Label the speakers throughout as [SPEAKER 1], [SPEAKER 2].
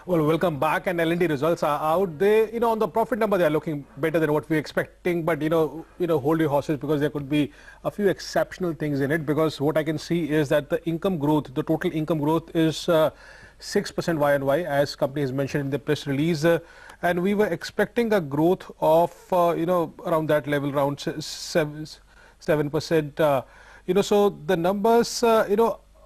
[SPEAKER 1] Well, welcome back. And L&D results are out. They, on the profit number, they are looking better than what we were expecting. But hold your horses because there could be a few exceptional things in it. Because what I can see is that the income growth, the total income growth is 6% Y-on-Y, as company has mentioned in the press release. And we were expecting a growth of around that level, around 7%. So the numbers,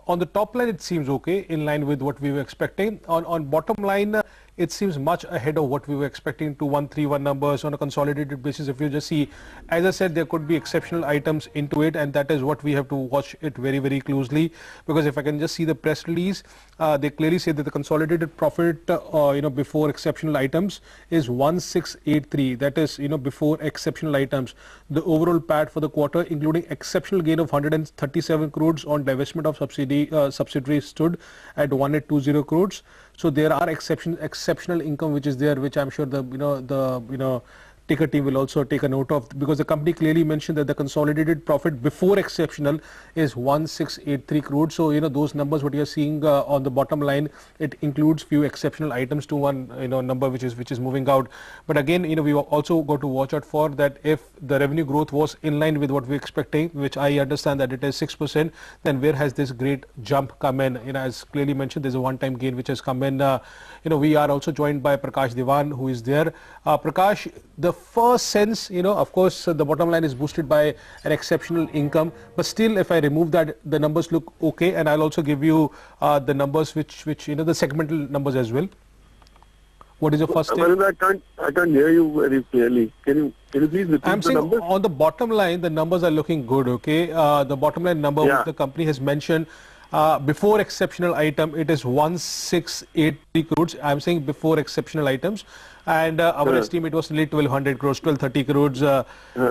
[SPEAKER 1] on the top line, it seems okay, in line with what we were expecting. On bottom line, it seems much ahead of what we were expecting. 2131 numbers on a consolidated basis. If you just see, as I said, there could be exceptional items into it, and that is what we have to watch it very, very closely. Because if I can just see the press release, they clearly say that the consolidated profit, before exceptional items is 1683. That is, before exceptional items. The overall PAT for the quarter, including exceptional gain of 137 crores on divestment of subsidiaries, stood at 1820 crores. So there are exceptional income which is there, which I'm sure the ticker team will also take a note of, because the company clearly mentioned that the consolidated profit before exceptional is 1683 crores. So those numbers what you're seeing on the bottom line, it includes few exceptional items to one number which is moving out. But again, we also got to watch out for that. If the revenue growth was in line with what we're expecting, which I understand that it is 6%, then where has this great jump come in? As clearly mentioned, there's a one-time gain which has come in. We are also joined by Prakash Diwan, who is there. Prakash, the first sense, of course, the bottom line is boosted by an exceptional income, but still, if I remove that, the numbers look okay. And I'll also give you the numbers which the segmental numbers as well. What is your first take?
[SPEAKER 2] I can't hear you very clearly. Can you please repeat
[SPEAKER 1] I'm
[SPEAKER 2] the
[SPEAKER 1] saying
[SPEAKER 2] numbers?
[SPEAKER 1] On the bottom line, the numbers are looking good, okay? The bottom line number which the company has mentioned, before exceptional item, it is 1683 crores. I'm saying before exceptional items. And our estimate was nearly 1200 crores, 1230 crores.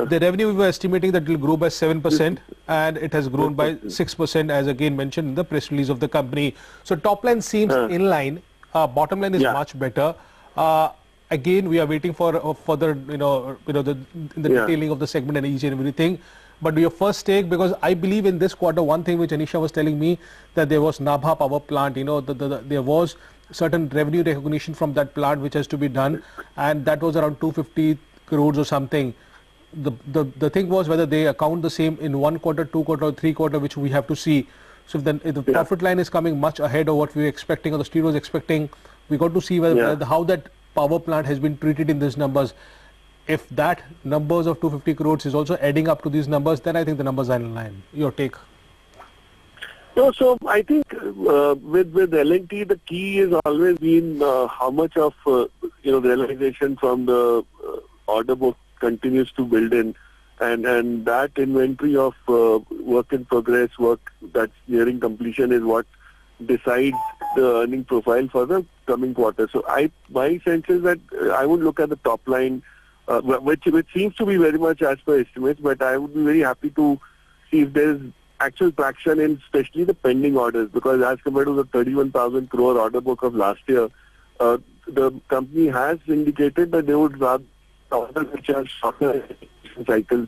[SPEAKER 1] The revenue we were estimating that it will grow by 7%, and it has grown by 6%, as again mentioned in the press release of the company. So top line seems in line. Bottom line is much better. Again, we are waiting for further, the detailing of the segment and each and everything. But your first take, because I believe in this quarter, one thing which Anisha was telling me, that there was Nabha power plant, there was certain revenue recognition from that plant which has to be done, and that was around 250 crores or something. The thing was whether they account the same in 1 quarter, 2 quarter, or 3 quarter, which we have to see. So if the profit line is coming much ahead of what we were expecting, or the street was expecting, we got to see whether how that power plant has been treated in these numbers. If that numbers of 250 crores is also adding up to these numbers, then I think the numbers are in line. Your take?
[SPEAKER 2] No, so I think with L&T, the key has always been how much of realization from the order book continues to build in, and that inventory of work in progress, work that's nearing completion, is what decides the earning profile for the coming quarter. So my sense is that I would look at the top line, which seems to be very much as per estimates, but I would be very happy to see if there's actual traction in especially the pending orders, because as compared to the 31,000 crore order book of last year, the company has indicated that they would rather orders which are shorter cycles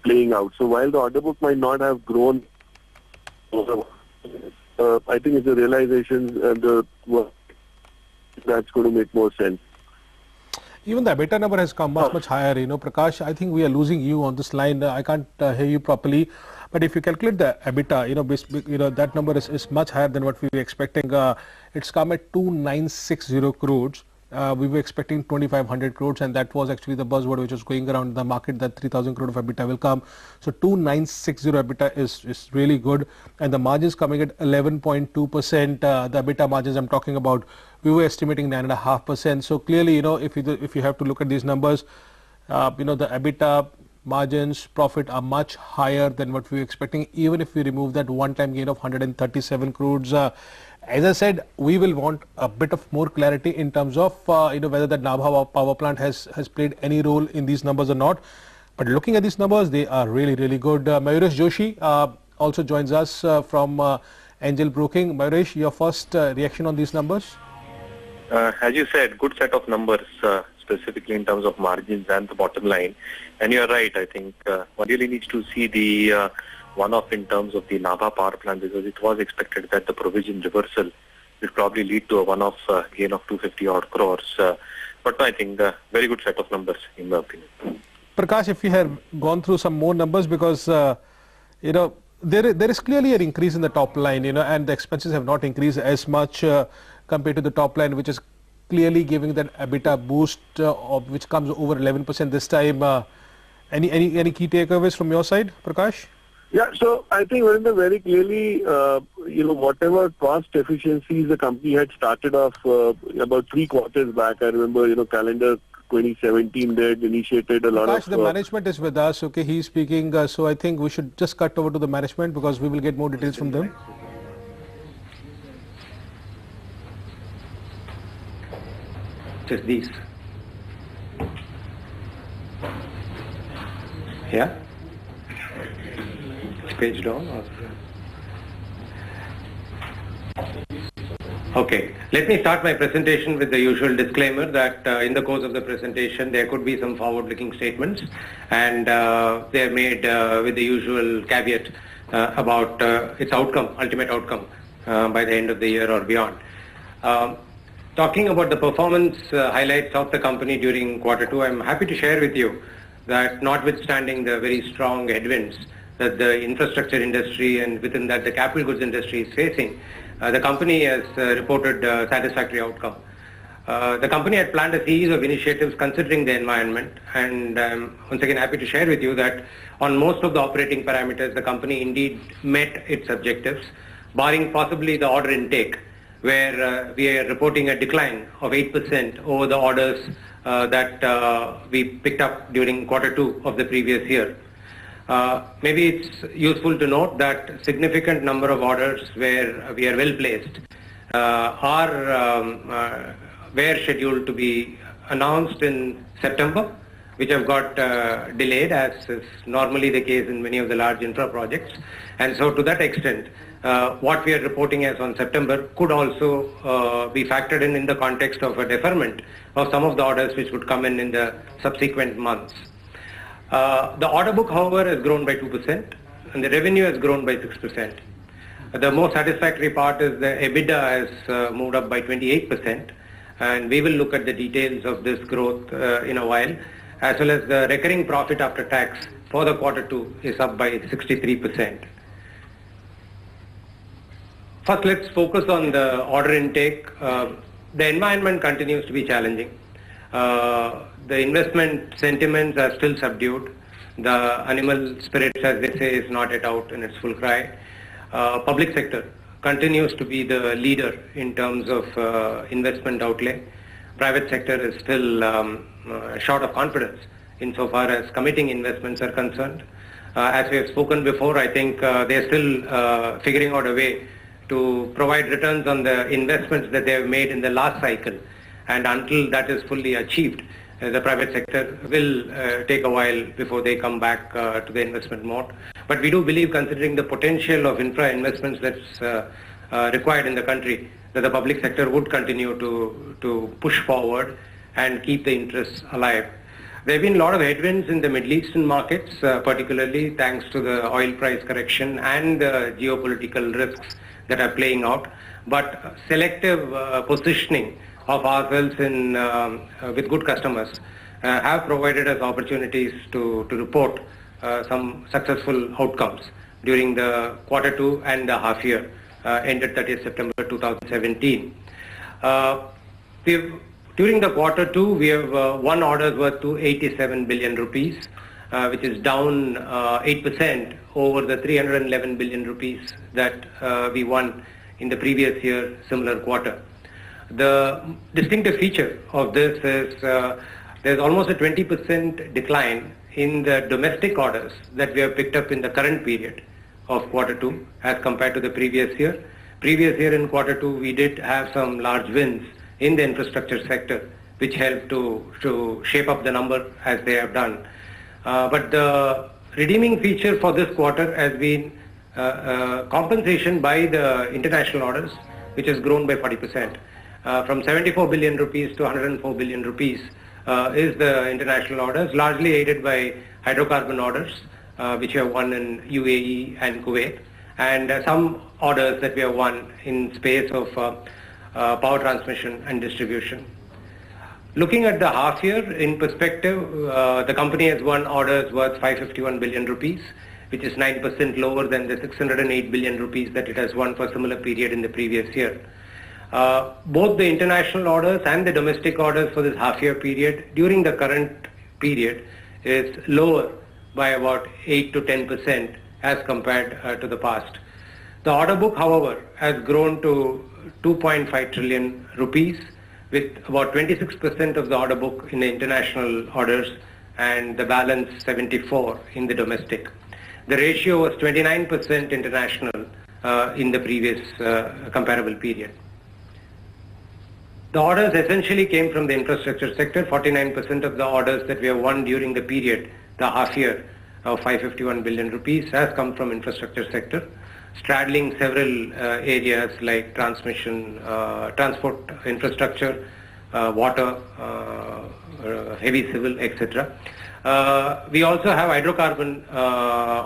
[SPEAKER 2] playing out. So while the order book might not have grown, I think it's the realization and the work that's going to make more sense.
[SPEAKER 1] Even the EBITDA number has come much higher, Prakash. I think we are losing you on this line. I can't hear you properly. But if you calculate the EBITDA, that number is much higher than what we were expecting. It's come at 2960 crores. We were expecting 2500 crores, and that was actually the buzzword which was going around the market, that 3000 crore of EBITDA will come. So 2960 EBITDA is really good, and the margins coming at 11.2%. The EBITDA margins I'm talking about, we were estimating 9.5%. So clearly, if you have to look at these numbers, the EBITDA margins, profit are much higher than what we were expecting, even if we remove that one-time gain of 137 crores. As I said, we will want a bit of more clarity in terms of whether the Nabha power plant has played any role in these numbers or not. But looking at these numbers, they are really, really good. Mayuresh Joshi also joins us from Angel Broking. Mayuresh, your first reaction on these numbers?
[SPEAKER 3] As you said, good set of numbers, specifically in terms of margins and the bottom line. And you're right, I think one really needs to see the one-off in terms of the Nabha power plant, because it was expected that the provision reversal will probably lead to a one-off gain of 250 odd crores. But I think very good set of numbers in my opinion.
[SPEAKER 1] Prakash, if you have gone through some more numbers, because there is clearly an increase in the top line, and the expenses have not increased as much compared to the top line, which is clearly giving that EBITDA boost, which comes over 11% this time. Any key takeaways from your side, Prakash?
[SPEAKER 2] Yeah, so I think very clearly, whatever cost efficiencies the company had started off about 3 quarters back. I remember, calendar 2017, they had initiated a lot
[SPEAKER 1] Prakash,
[SPEAKER 2] of...
[SPEAKER 1] the management is with us, okay, he's speaking, so I think we should just cut over to the management because we will get more details from them.
[SPEAKER 4] Just these. Yeah? It's page down or... Okay, let me start my presentation with the usual disclaimer that in the course of the presentation there could be some forward-looking statements, and they are made with the usual caveat about its outcome, ultimate outcome by the end of the year or beyond. Talking about the performance highlights of the company during Q2, I'm happy to share with you that notwithstanding the very strong headwinds that the infrastructure industry and within that the capital goods industry is facing, the company has reported a satisfactory outcome. The company had planned a series of initiatives considering the environment, and I'm once again happy to share with you that on most of the operating parameters the company indeed met its objectives, barring possibly the order intake, where we are reporting a decline of 8% over the orders that we picked up during Q2 of the previous year. Maybe it's useful to note that significant number of orders where we are well placed were scheduled to be announced in September, which have got delayed, as is normally the case in many of the large infra projects. And so to that extent, what we are reporting as on September could also be factored in the context of a deferment of some of the orders which would come in the subsequent months. The order book, however, has grown by 2% and the revenue has grown by 6%. The most satisfactory part is the EBITDA has moved up by 28%, and we will look at the details of this growth in a while, as well as the recurring profit after tax for the Q2 is up by 63%. First, let's focus on the order intake. The environment continues to be challenging. The investment sentiments are still subdued. The animal spirits, as they say, is not yet out in its full cry. Public sector continues to be the leader in terms of investment outlay. Private sector is still short of confidence insofar as committing investments are concerned. As we have spoken before, I think they are still figuring out a way to provide returns on the investments that they have made in the last cycle, and until that is fully achieved, the private sector will take a while before they come back to the investment mode. But we do believe, considering the potential of infra investments that's required in the country, that the public sector would continue to push forward and keep the interests alive. There have been a lot of headwinds in the Middle Eastern markets, particularly thanks to the oil price correction and the geopolitical risks that are playing out. But selective positioning of ourselves with good customers have provided us opportunities to report some successful outcomes during the Q2 and the half year ended 30th September 2017. During the Q2, we have won orders worth to 87 billion rupees, which is down 8% over the 311 billion rupees that we won in the previous year similar quarter. The distinctive feature of this is there's almost a 20% decline in the domestic orders that we have picked up in the current period of Q2 as compared to the previous year. Previous year in Q2 we did have some large wins in the infrastructure sector which helped to shape up the number as they have done. But the redeeming feature for this quarter has been compensation by the international orders, which has grown by 40%. From 74 billion rupees to 104 billion rupees is the international orders, largely aided by hydrocarbon orders, which we have won in UAE and Kuwait, and some orders that we have won in space of power transmission and distribution. Looking at the half year in perspective, the company has won orders worth 551 billion rupees, which is 9% lower than the 608 billion rupees that it has won for a similar period in the previous year. Both the international orders and the domestic orders for this half year period during the current period is lower by about 8 to 10% as compared to the past. The order book, however, has grown to 2.5 trillion rupees, with about 26% of the order book in the international orders and the balance 74 in the domestic. The ratio was 29% international in the previous comparable period. The orders essentially came from the infrastructure sector. 49% of the orders that we have won during the period, the half year of 551 billion rupees, has come from infrastructure sector, straddling several areas like transmission, transport infrastructure, water, heavy civil, etc. We also have hydrocarbon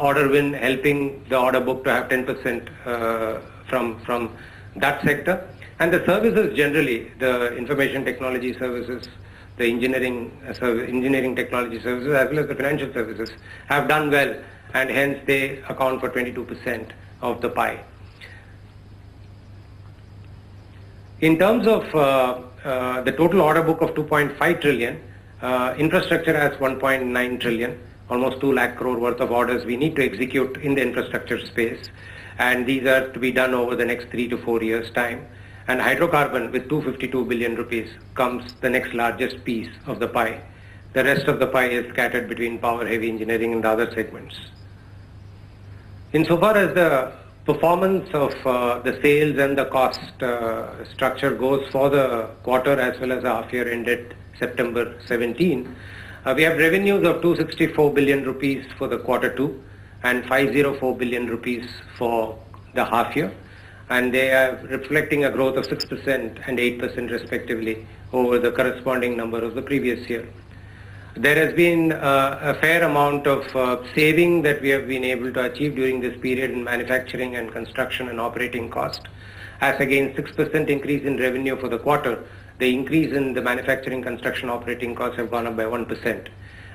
[SPEAKER 4] order win, helping the order book to have 10% from that sector. And the services generally, the information technology services, the engineering technology services, as well as the financial services, have done well, and hence they account for 22% of the pie. In terms of the total order book of 2.5 trillion, infrastructure has 1.9 trillion, almost 2 lakh crore worth of orders we need to execute in the infrastructure space, and these are to be done over the next 3 to 4 years' time. And hydrocarbon with 252 billion rupees comes the next largest piece of the pie. The rest of the pie is scattered between power, heavy engineering and other segments. Insofar as the performance of the sales and the cost structure goes for the quarter as well as the half year ended September 17, we have revenues of 264 billion rupees for the quarter 2 and 504 billion rupees for the half year, and they are reflecting a growth of 6% and 8% respectively over the corresponding number of the previous year. There has been a fair amount of saving that we have been able to achieve during this period in manufacturing and construction and operating cost. As against 6% increase in revenue for the quarter, the increase in the manufacturing, construction, operating costs have gone up by 1%.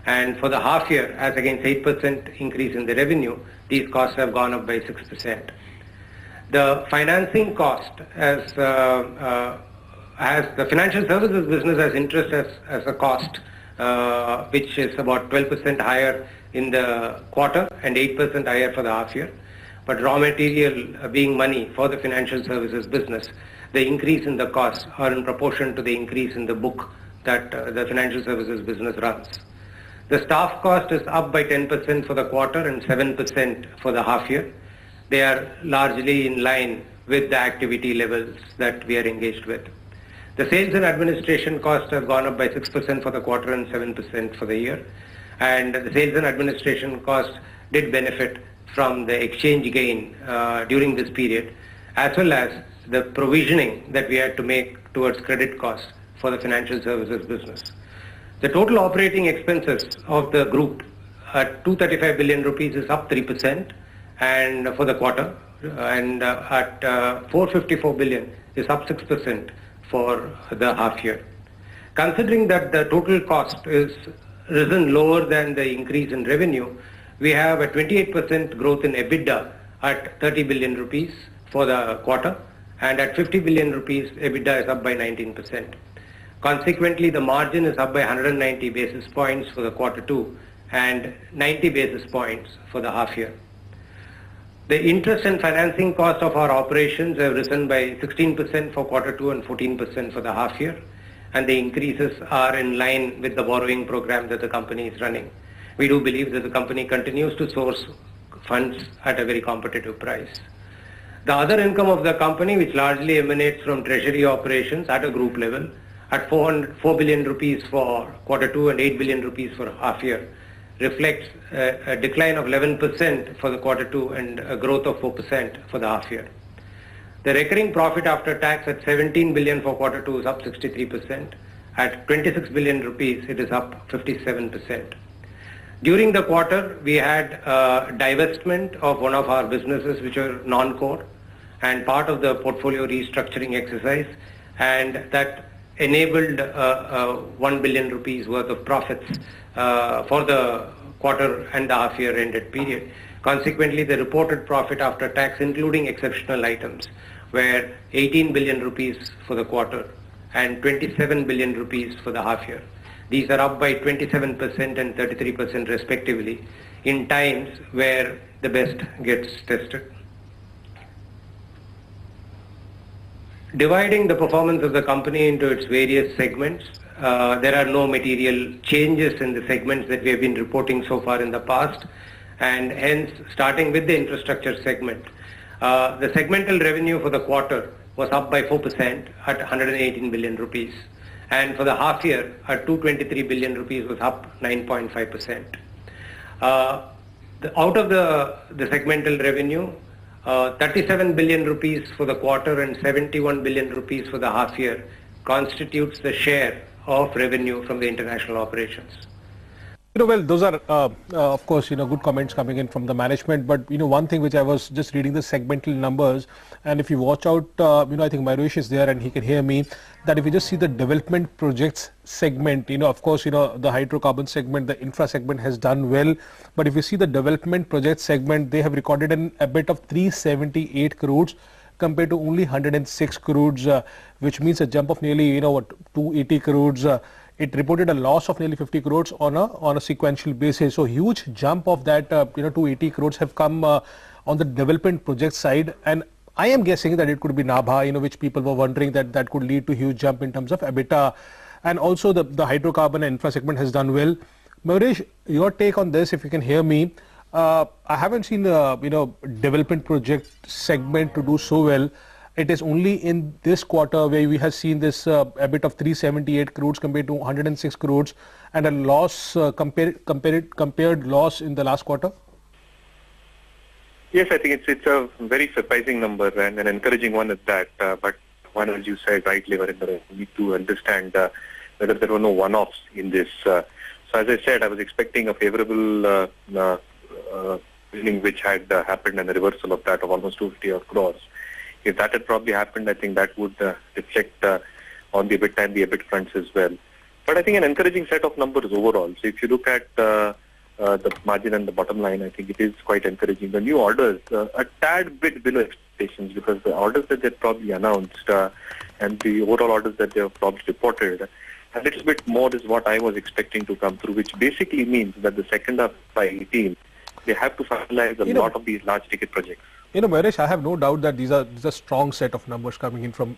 [SPEAKER 4] And for the half year, as against 8% increase in the revenue, these costs have gone up by 6%. The financing cost as the financial services business has interest as a cost, which is about 12% higher in the quarter and 8% higher for the half year. But raw material being money for the financial services business, the increase in the costs are in proportion to the increase in the book that the financial services business runs. The staff cost is up by 10% for the quarter and 7% for the half year. They are largely in line with the activity levels that we are engaged with. The sales and administration costs have gone up by 6% for the quarter and 7% for the year. And the sales and administration costs did benefit from the exchange gain during this period, as well as the provisioning that we had to make towards credit costs for the financial services business. The total operating expenses of the group at 235 billion rupees is up 3% and for the quarter, and at 454 billion is up 6% for the half year. Considering that the total cost is risen lower than the increase in revenue, we have a 28% growth in EBITDA at 30 billion rupees for the quarter, and at 50 billion rupees EBITDA is up by 19%. Consequently, the margin is up by 190 basis points for the quarter 2 and 90 basis points for the half year. The interest and financing cost of our operations have risen by 16% for quarter 2 and 14% for the half year, and the increases are in line with the borrowing program that the company is running. We do believe that the company continues to source funds at a very competitive price. The other income of the company, which largely emanates from treasury operations at a group level, at 4 billion rupees for quarter 2 and 8 billion rupees for half year, reflects a decline of 11% for the quarter 2 and a growth of 4% for the half year. The recurring profit after tax at 17 billion for quarter 2 is up 63%. At 26 billion rupees, it is up 57%. During the quarter, we had divestment of one of our businesses which are non-core, and part of the portfolio restructuring exercise, and that enabled 1 billion rupees worth of profits for the quarter and the half year ended period. Consequently, the reported profit after tax, including exceptional items, were 18 billion rupees for the quarter and 27 billion rupees for the half year. These are up by 27% and 33% respectively in times where the best gets tested. Dividing the performance of the company into its various segments, there are no material changes in the segments that we have been reporting so far in the past, and hence starting with the infrastructure segment. The segmental revenue for the quarter was up by 4% at 118 billion rupees, and for the half year at 223 billion rupees was up 9.5%. Out of the segmental revenue, 37 billion rupees for the quarter and 71 billion rupees for the half year constitutes the share of revenue from the international operations.
[SPEAKER 1] Well, those are, of course, good comments coming in from the management. But, one thing which I was just reading the segmental numbers, and if you watch out, I think Mayuresh is there and he can hear me, that if you just see the development projects segment, of course, the hydrocarbon segment, the infra segment has done well. But if you see the development project segment, they have recorded an EBIT of 378 crores compared to only 106 crores, which means a jump of nearly, 280 crores. It reported a loss of nearly 50 crores on a sequential basis. So huge jump of that, 280 crores have come on the development project side. And I am guessing that it could be Nabha, which people were wondering that could lead to huge jump in terms of EBITDA. And also the hydrocarbon and infra segment has done well. Mayuresh, your take on this, if you can hear me. I haven't seen development project segment to do so well. It is only in this quarter where we have seen this EBIT of 378 crores compared to 106 crores and a loss, compared loss in the last quarter.
[SPEAKER 3] Yes, I think it's a very surprising number and an encouraging one at that. But one, as you said rightly, we need to understand whether there were no one-offs in this. So as I said, I was expecting a favorable winning which had happened and the reversal of that of almost 250 odd crores. If that had probably happened, I think that would reflect on the EBITDA and the EBIT fronts as well. But I think an encouraging set of numbers overall. So if you look at the margin and the bottom line, I think it is quite encouraging. The new orders, a tad bit below expectations because the orders that they probably announced and the overall orders that they have probably reported, a little bit more is what I was expecting to come through, which basically means that the second half by 18, they have to finalize a lot of these large ticket projects.
[SPEAKER 1] Mayuresh, I have no doubt that these are strong set of numbers coming in from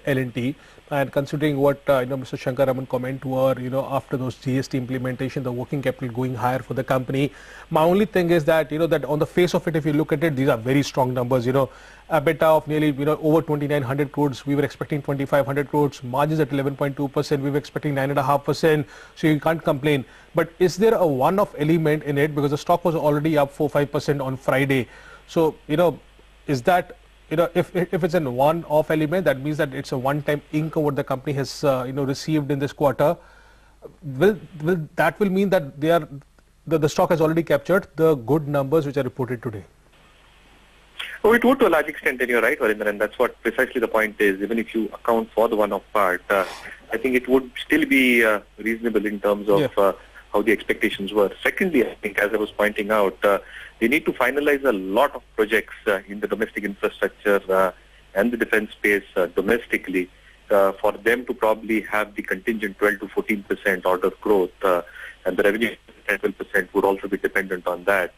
[SPEAKER 1] L&T, and considering what Mr. Shankar Raman comment were, after those GST implementation, the working capital going higher for the company. My only thing is that that on the face of it, if you look at it, these are very strong numbers. EBITDA of nearly over 2,900 crores. We were expecting 2,500 crores. Margins at 11.2%. We were expecting 9.5%. So you can't complain. But is there a one-off element in it because the stock was already up 4-5% on Friday? So, is that, if it's a one-off element, that means that it's a one-time income what the company has, received in this quarter. Will mean that the stock has already captured the good numbers which are reported today?
[SPEAKER 3] Oh, it would to a large extent, and you're right, Varinder, and that's what precisely the point is. Even if you account for the one-off part, I think it would still be reasonable in terms of how the expectations were. Secondly, I think, as I was pointing out, they need to finalize a lot of projects in the domestic infrastructure and the defense space domestically for them to probably have the contingent 12 to 14% order growth, and the revenue 10-12% would also be dependent on that.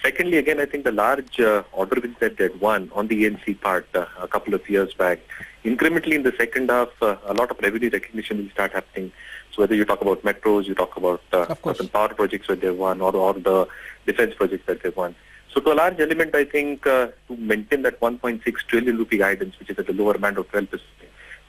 [SPEAKER 3] Secondly, again, I think the large order wins that they had won on the E&C part a couple of years back, incrementally in the second half, a lot of revenue recognition will start happening. So whether you talk about metros, you talk about some power projects that they've won or the defense projects that they've won. So to a large element, I think to maintain that 1.6 trillion rupee guidance, which is at the lower band of 12%,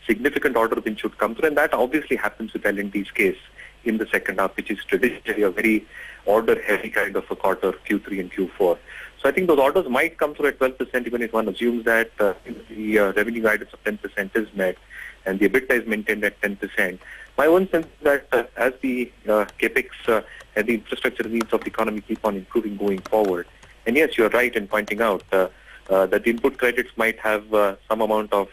[SPEAKER 3] significant order win should come through. And that obviously happens with L&T's case in the second half, which is traditionally a very order-heavy kind of a quarter, Q3 and Q4. So I think those orders might come through at 12%, even if one assumes that the revenue guidance of 10% is met and the EBITDA is maintained at 10%. My own sense is that as the capex and the infrastructure needs of the economy keep on improving going forward, and yes, you're right in pointing out that the input credits might have some amount of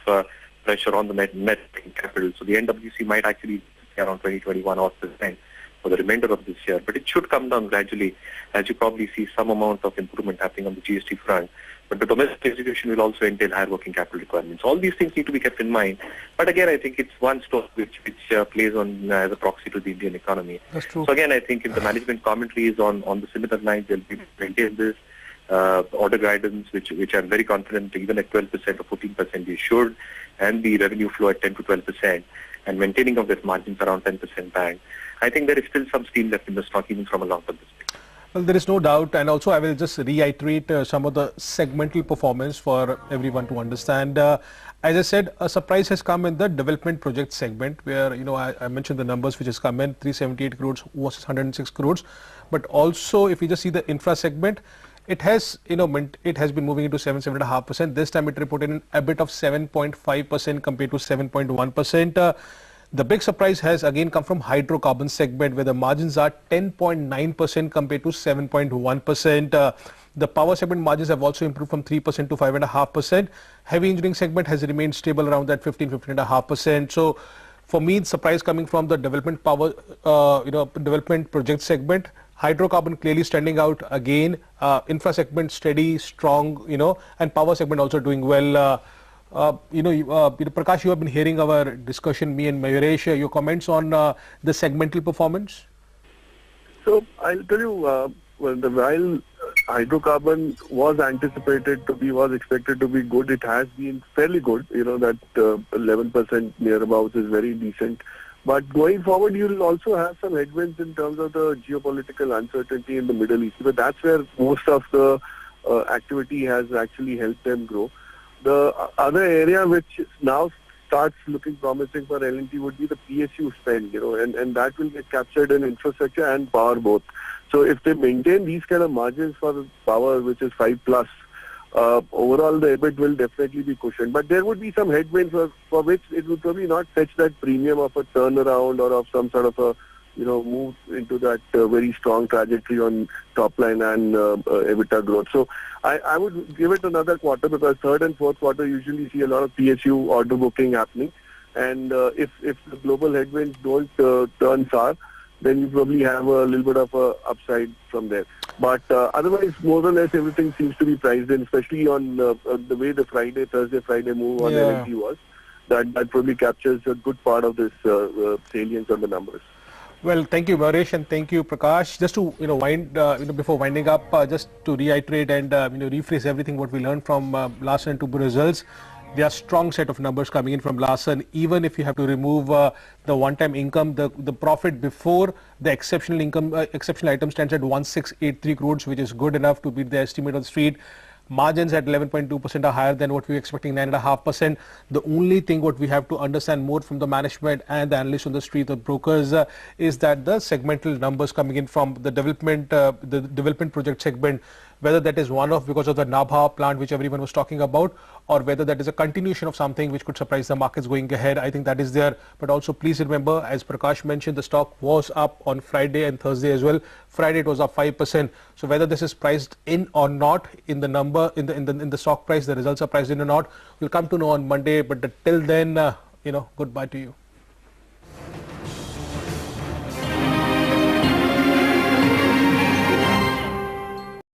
[SPEAKER 3] pressure on the net working capital. So the NWC might actually be around 20-21% for the remainder of this year. But it should come down gradually as you probably see some amount of improvement happening on the GST front. But the domestic execution will also entail higher working capital requirements. All these things need to be kept in mind. But again, I think it's one story which plays on as a proxy to the Indian economy.
[SPEAKER 1] That's true.
[SPEAKER 3] So again, I think if the management commentary is on the similar lines, they'll be maintain this order guidance, which I'm very confident even at 12% or 14% we should, and the revenue flow at 10 to 12%, and maintaining of that margins around 10% band. I think there is still some steam left in the stock even from a long-term perspective.
[SPEAKER 1] Well, there is no doubt, and also I will just reiterate some of the segmental performance for everyone to understand. As I said, a surprise has come in the development project segment, where I mentioned the numbers which has come in 378 crores versus 106 crores. But also, if you just see the infra segment, it has it has been moving into 7.5%. This time it reported an EBIT of 7.5% compared to 7.1%. The big surprise has again come from hydrocarbon segment, where the margins are 10.9% compared to 7.1%. The power segment margins have also improved from 3% to 5.5%. Heavy engineering segment has remained stable around that 15.5%. So for me, the surprise coming from the development power, development project segment. Hydrocarbon clearly standing out again. Infra segment steady, strong, and power segment also doing well. Prakash, you have been hearing our discussion, me and Mayuresh. Your comments on the segmental performance?
[SPEAKER 2] So I'll tell you, while hydrocarbon was expected to be good, it has been fairly good. That 11% nearabouts is very decent. But going forward, you'll also have some headwinds in terms of the geopolitical uncertainty in the Middle East. But that's where most of the activity has actually helped them grow. The other area which now starts looking promising for L&T would be the PSU spend, and that will get captured in infrastructure and power both. So if they maintain these kind of margins for power, which is 5+, overall the EBIT will definitely be cushioned. But there would be some headwinds for which it would probably not fetch that premium of a turnaround or of some sort of a move into that very strong trajectory on top line and EBITDA growth. So I would give it another quarter, because third and fourth quarter usually see a lot of PSU order booking happening. And if the global headwinds don't turn sour, then you probably have a little bit of a upside from there. But otherwise, more or less, everything seems to be priced in, especially on the way the Thursday, Friday move on L&T was. That probably captures a good part of this salience on the numbers.
[SPEAKER 1] Well, thank you, Mayuresh, and thank you, Prakash. Just to before winding up, just to reiterate and rephrase everything what we learned from Larsen & Toubro results. There are strong set of numbers coming in from Larsen. Even if you have to remove the one-time income, the profit before the exceptional income, exceptional item stands at 1683 crores, which is good enough to beat the estimate on the street. Margins at 11.2% are higher than what we were expecting, 9.5%. The only thing what we have to understand more from the management and the analysts on the street, the brokers, is that the segmental numbers coming in from the development project segment, whether that is one-off because of the Nabha plant which everyone was talking about, or whether that is a continuation of something which could surprise the markets going ahead. I think that is there. But also please remember, as Prakash mentioned, the stock was up on Friday and Thursday as well. Friday it was up 5%. So whether this is priced in or not in the number, in the stock price, the results are priced in or not, we'll come to know on Monday. But till then, goodbye to you.